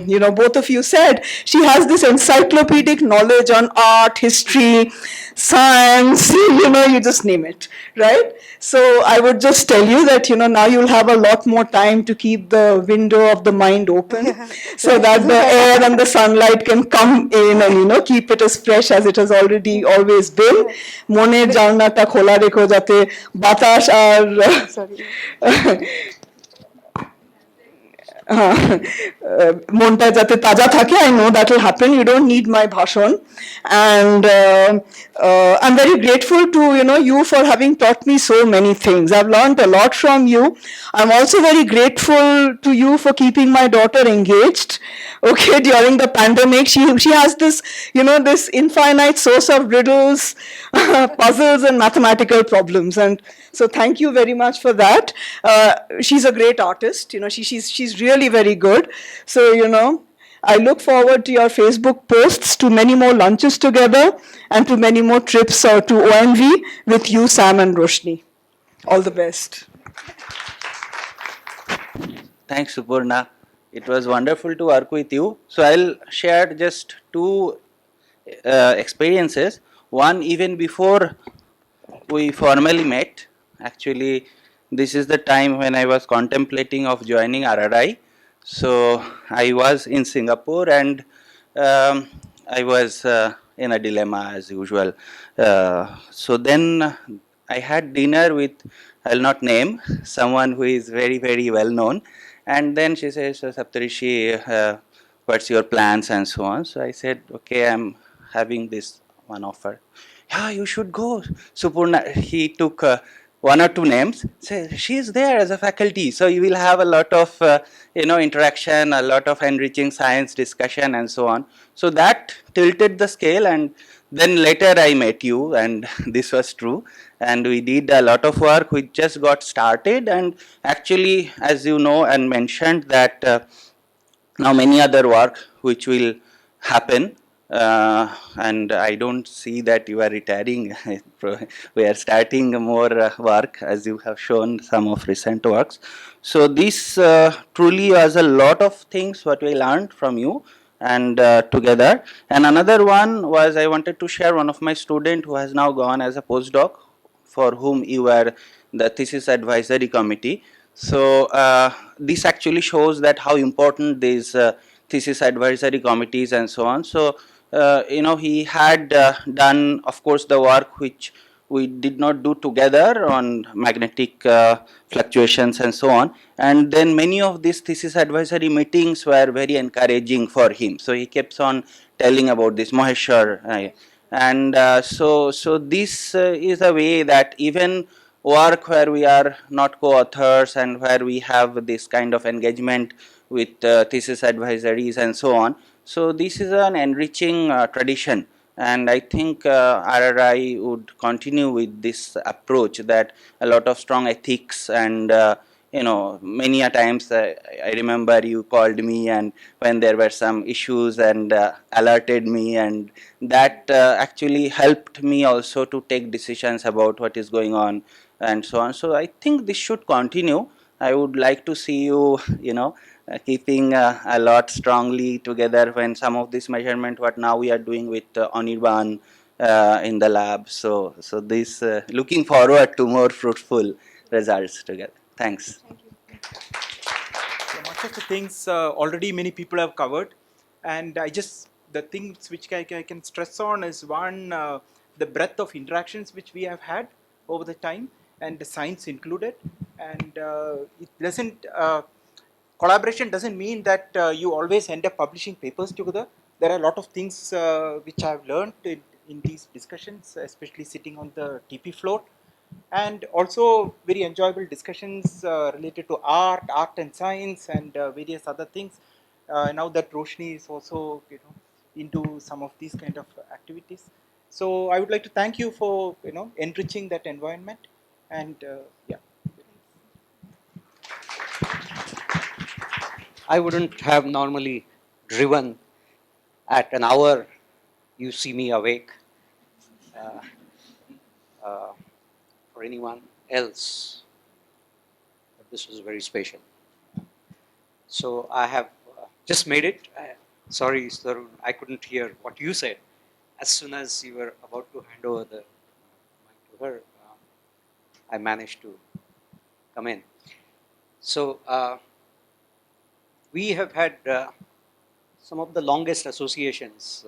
you know, both of you said, she has this encyclopedic knowledge on art, history, science, you know, you just name it, right? So I would just tell you that, you know, now you'll have a lot more time to keep the window of the mind open so that the air and the sunlight can come in and, you know, keep it as fresh as it has already always been. Moner jalnata khola rekho jate batash ar Sorry. মনটা যাতে তাজা থাকে, I know that will happen. You don't need my bhashon. And I'm very grateful to, you know, you for having taught me so many things. I've learned a lot from you. I'm also very grateful to you for keeping my daughter engaged. Okay, during the pandemic, she has this, you know, this infinite source of riddles, puzzles and mathematical problems. And so thank you very much for that. She's a great artist, you know, she's really very good. So, you know, I look forward to your Facebook posts, to many more lunches together, and to many more trips to OMV with you, Sam and Roshni. All the best. Thanks, Supurna. It was wonderful to work with you. So I'll share just two experiences. One, even before we formally met. Actually, this is the time when I was contemplating of joining RRI. So I was in Singapore, and I was in a dilemma as usual. So then I had dinner with I'll not name, someone who is very, very well known. And then she says, so Saptarishi, what's your plans and so on. So I said, okay, I'm having this one offer. Yeah, you should go. Supurna, he took one or two names. Say, she is there as a faculty, so you will have a lot of interaction, a lot of enriching science discussion, and so on. So that tilted the scale, and then later I met you, and this was true. And we did a lot of work. We just got started, and actually, as you know and mentioned, that now many other work which will happen, and I don't see that you are retiring. We are starting more work, as you have shown some of recent works. So this truly was a lot of things what we learned from you and together. And another one was I wanted to share one of my student who has now gone as a postdoc, for whom you were the thesis advisory committee. So this actually shows that how important these thesis advisory committees and so on. So he had done, of course, the work which we did not do together on magnetic fluctuations and so on. And then many of these thesis advisory meetings were very encouraging for him. So he keeps on telling about this, Maheshwar. And so this is a way that even work where we are not co-authors and where we have this kind of engagement with thesis advisories and so on. So this is an enriching tradition, and I think RRI would continue with this approach, that a lot of strong ethics and many a times I remember you called me and when there were some issues and alerted me, and that actually helped me also to take decisions about what is going on and so on. So I think this should continue. I would like to see you, keeping a lot strongly together when some of this measurement what now we are doing with Anirban in the lab. So this looking forward to more fruitful results together. Thanks. So much of the things already many people have covered, and the things which I can stress on is one, the breadth of interactions which we have had over the time, and the science included. And it doesn't collaboration doesn't mean that you always end up publishing papers together. There are a lot of things which I have learned in these discussions, especially sitting on the TP floor, and also very enjoyable discussions related to art and science, and various other things. Now that Roshni is also into some of these kind of activities, so I would like to thank you for enriching that environment, and yeah. I wouldn't have normally driven at an hour. You see me awake. For anyone else, but this was very special. So I have just made it. Sorry, Sarun, I couldn't hear what you said. As soon as you were about to hand over the mic to her, I managed to come in. So we have had some of the longest associations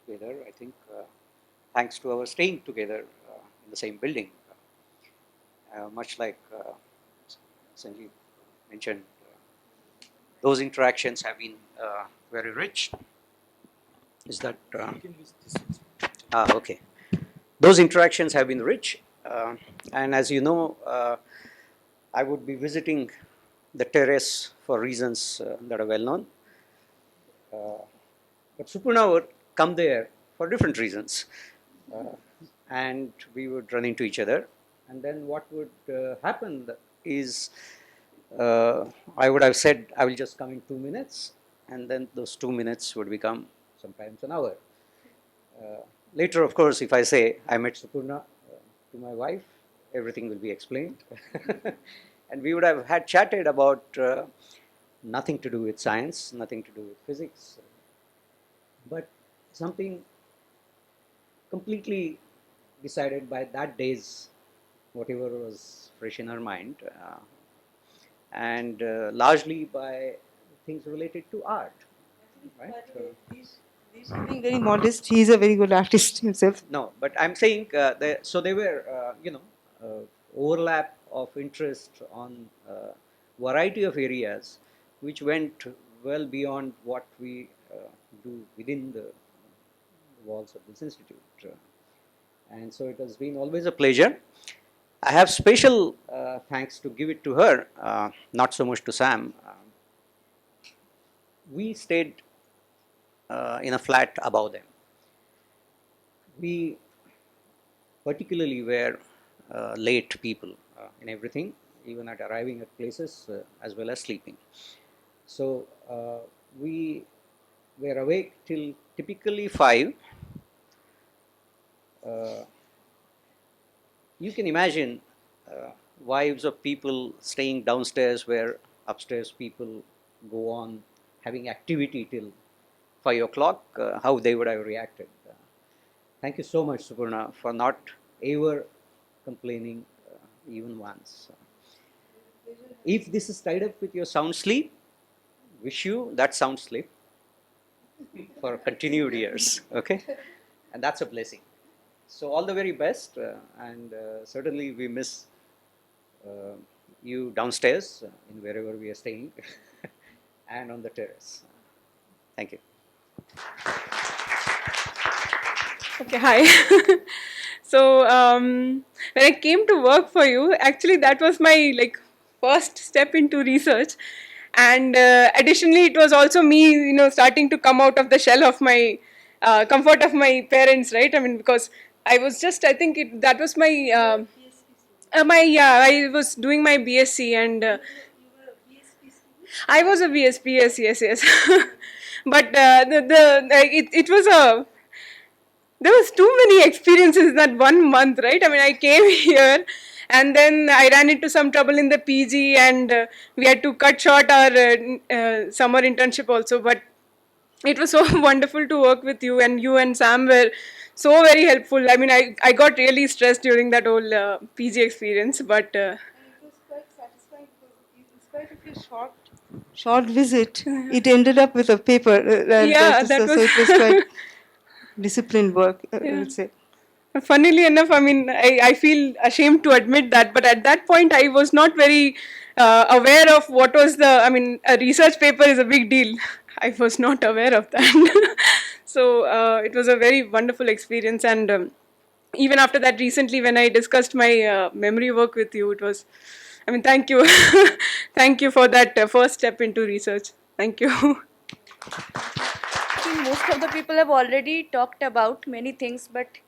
together, I think, thanks to our staying together in the same building. Much like Sanjeev mentioned, those interactions have been very rich. Is that? Okay. Those interactions have been rich, and as you know, I would be visiting the terrace for reasons that are well known. But Supurna would come there for different reasons, and we would run into each other. And then what would happen is, I would have said, I will just come in 2 minutes, and then those 2 minutes would become sometimes an hour. Later, of course, if I say I met Supurna to my wife, everything will be explained. And we would have had chatted about nothing to do with science, nothing to do with physics, but something completely decided by that day's whatever was fresh in her mind, and largely by things related to art. Right? He's being very modest. He is a very good artist himself. No, but I'm saying, so they were, overlap of interest on variety of areas which went well beyond what we do within the walls of this institute. And so it has been always a pleasure. I have special thanks to give it to her, not so much to Sam. We stayed in a flat above them. We particularly were late people in everything, even at arriving at places as well as sleeping. So we were awake till typically 5. You can imagine wives of people staying downstairs where upstairs people go on having activity till 5 o'clock, how they would have reacted. Thank you so much, Supurna, for not ever complaining even once. If this is tied up with your sound sleep, wish you that sound sleep for continued years, okay? And that's a blessing. So all the very best, and certainly we miss you downstairs in wherever we are staying and on the terrace. Thank you. Okay, hi. So when I came to work for you, actually that was my first step into research, and additionally it was also me, starting to come out of the shell of my comfort of my parents, right? I mean, because I was just, I think that was my I was doing my BSc, and I was a BSp, yes. But it was there was too many experiences in that 1 month, right? I mean, I came here and then I ran into some trouble in the PG, and we had to cut short our summer internship also. But it was so wonderful to work with you, and you and Sam were so very helpful. I mean, I got really stressed during that whole PG experience, but it was quite satisfying because in spite of your short visit, it ended up with a paper. Yeah, that so was it was quite disciplined work, I would say. Funnily enough, I mean, I feel ashamed to admit that, but at that point I was not very aware of what was I mean, a research paper is a big deal. I was not aware of that. So it was a very wonderful experience, and even after that, recently when I discussed my memory work with you, it was, I mean, thank you. Thank you for that first step into research. Thank you. I think most of the people have already talked about many things, but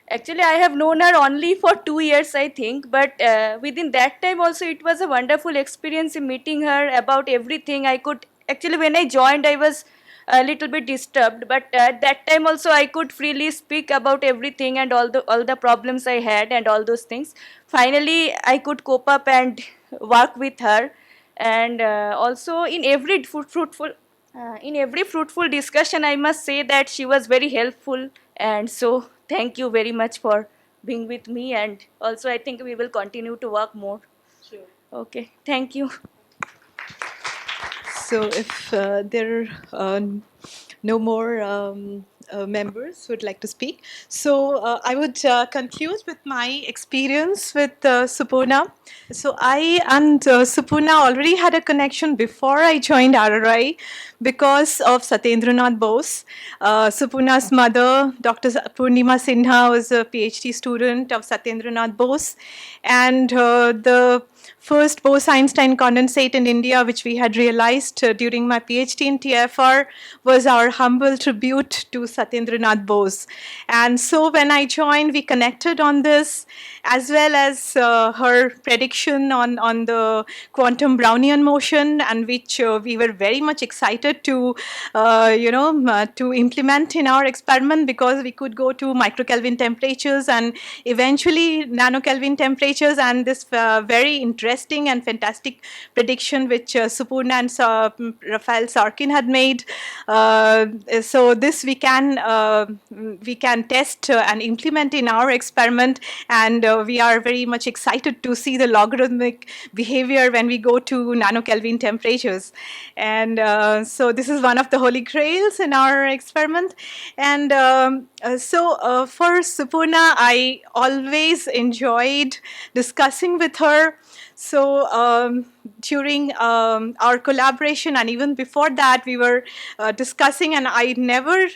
actually I have known her only for 2 years, I think. But within that time also, it was a wonderful experience in meeting her about everything. I could actually, when I joined, I was a little bit disturbed, but at that time also I could freely speak about everything and all the problems I had and all those things. Finally, I could cope up and work with her, and also in every fruitful discussion, I must say that she was very helpful, and so thank you very much for being with me, and also I think we will continue to work more. Sure. Okay, thank you. So if there are no more members who would like to speak, so I would conclude with my experience with Supurna. So I and Supurna already had a connection before I joined RRI because of Satyendranath Bose. Supurna's mother, Dr. Supurna Sinha, was a PhD student of Satyendranath Bose, and the first Bose-Einstein condensate in India, which we had realized during my PhD in TFR, was our humble tribute to Satyendranath Bose. And so when I joined, we connected on this, as well as her prediction on the quantum Brownian motion, and which we were very much excited to, to implement in our experiment, because we could go to microkelvin temperatures and eventually nanokelvin temperatures, and this very interesting and fantastic prediction which Supurna and Raphael Sarkin had made. So this we can test and implement in our experiment, and we are very much excited to see the logarithmic behavior when we go to nanokelvin temperatures. And so this is one of the holy grails in our experiment. And for Supurna, I always enjoyed discussing with her. So during our collaboration, and even before that, we were discussing, and I never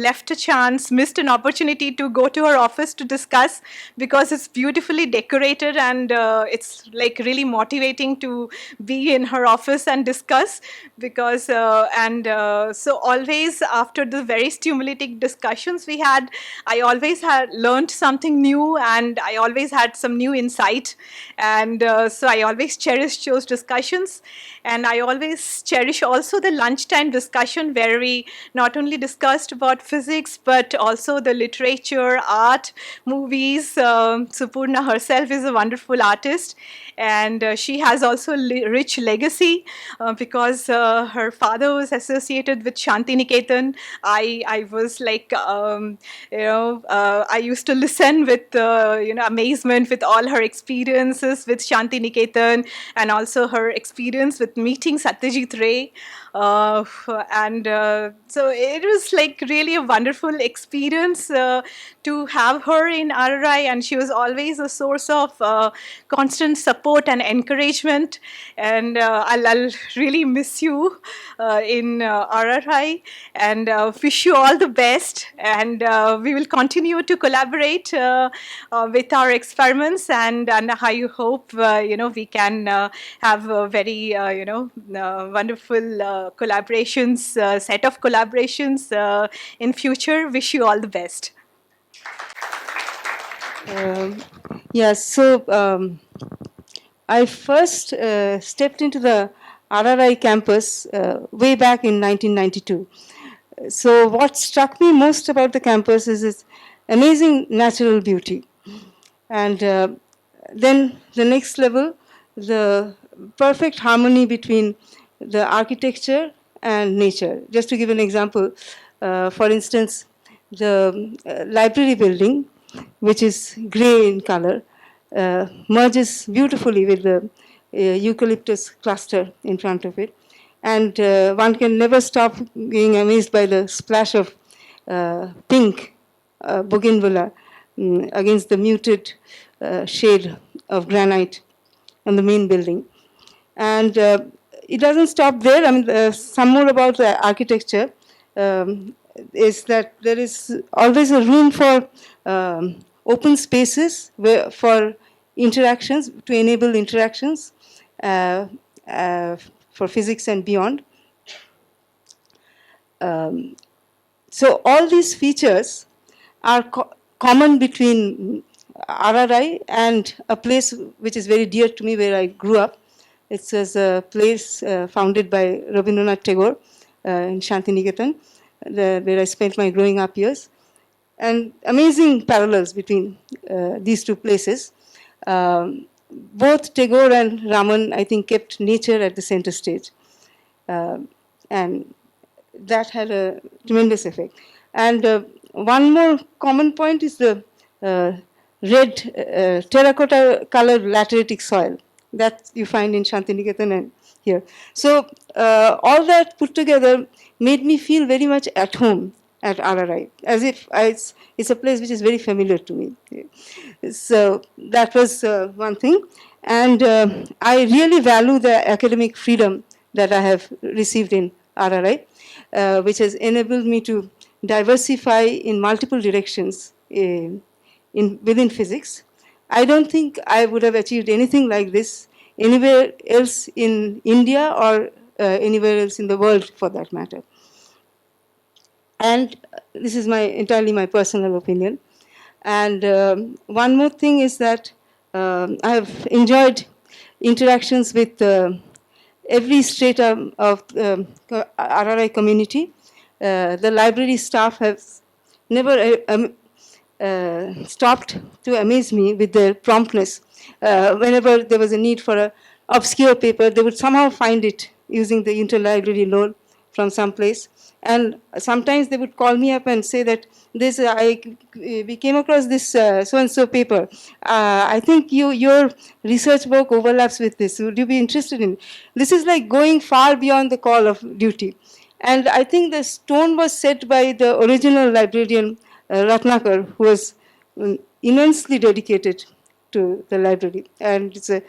left a chance, missed an opportunity to go to her office to discuss, because it's beautifully decorated, and it's like really motivating to be in her office and discuss, because so always after the very stimulating discussions we had, I always had learned something new, and I always had some new insight. And so I always cherish those discussions, and I always cherish also the lunchtime discussion where we not only discussed about physics but also the literature, art, movies. Supurna herself is a wonderful artist, and she has also rich legacy because her father was associated with Shantiniketan. I was like, I used to listen with amazement with all her experiences with Shantiniketan, and also her experience with meeting Satyajit Ray. So it was like really a wonderful experience to have her in RRI, and she was always a source of constant support and encouragement. And I'll really miss you in RRI, and wish you all the best. And we will continue to collaborate with our experiments, and I hope we can have a very wonderful collaborations, set of collaborations in future. Wish you all the best. Yes, so I first stepped into the RRI campus way back in 1992. So what struck me most about the campus is its amazing natural beauty. And then the next level, the perfect harmony between the architecture and nature. Just to give an example, for instance, the library building, which is gray in color, merges beautifully with the eucalyptus cluster in front of it. And one can never stop being amazed by the splash of pink bougainvillea against the muted shade of granite on the main building. And it doesn't stop there. I mean, some more about the architecture is that there is always a room for open spaces for interactions, to enable interactions for physics and beyond. So all these features are common between RRI and a place which is very dear to me, where I grew up. It's a place founded by Rabindranath Tagore in Shantiniketan, where I spent my growing up years. And amazing parallels between these two places. Both Tagore and Raman, I think, kept nature at the center stage. And that had a tremendous effect. And one more common point is the red terracotta colored lateritic soil that you find in Shantiniketan and here. So all that put together made me feel very much at home at RRI, as if it's a place which is very familiar to me. So that was one thing. And I really value the academic freedom that I have received in RRI, which has enabled me to diversify in multiple directions within physics. I don't think I would have achieved anything like this anywhere else in India or anywhere else in the world, for that matter. And this is entirely my personal opinion. And one more thing is that I have enjoyed interactions with every strata of the RRI community. The library staff has never stopped to amaze me with their promptness. Whenever there was a need for an obscure paper, they would somehow find it using the interlibrary loan from some place. And sometimes they would call me up and say that we came across this so-and-so paper. I think your research work overlaps with this. Would you be interested in it? This is like going far beyond the call of duty. And I think the stone was set by the original librarian, Ratnakar, who was immensely dedicated to the library. And it's a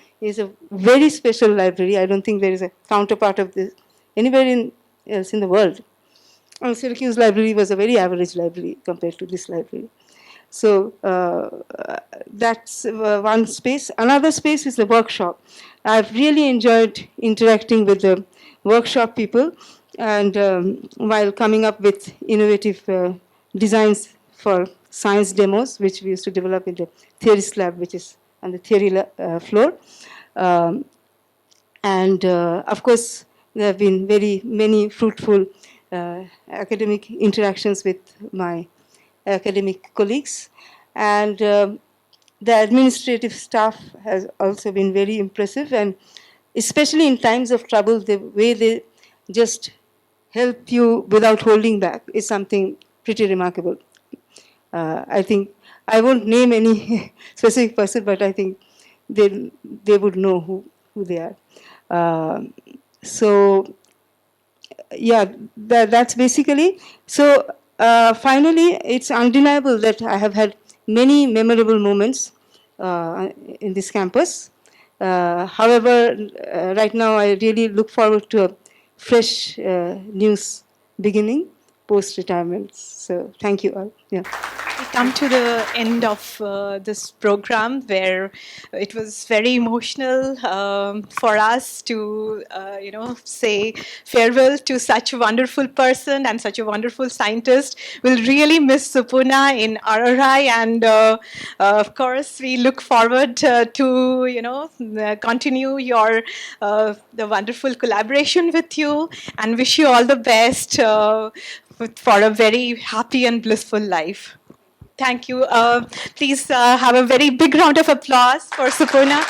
very special library. I don't think there is a counterpart of this anywhere else in the world. And Syracuse Library was a very average library compared to this library. So that's one space. Another space is the workshop. I've really enjoyed interacting with the workshop people, and while coming up with innovative designs for science demos, which we used to develop in the theorist lab, which is on the theory floor. Of course, there have been many fruitful academic interactions with my academic colleagues. And the administrative staff has also been very impressive, and especially in times of trouble, the way they just help you without holding back is something pretty remarkable. I think I won't name any specific person, but I think they would know who they are. So yeah, that's basically. So finally, it's undeniable that I have had many memorable moments in this campus. However, right now I really look forward to a fresh news beginning post-retirement. So thank you all. Yeah. We come to the end of this program where it was very emotional for us to, say farewell to such a wonderful person and such a wonderful scientist. We'll really miss Supurna in RRI, and of course, we look forward to, continue your the wonderful collaboration with you, and wish you all the best for a very happy and blissful life. Thank you. Please have a very big round of applause for Supurna.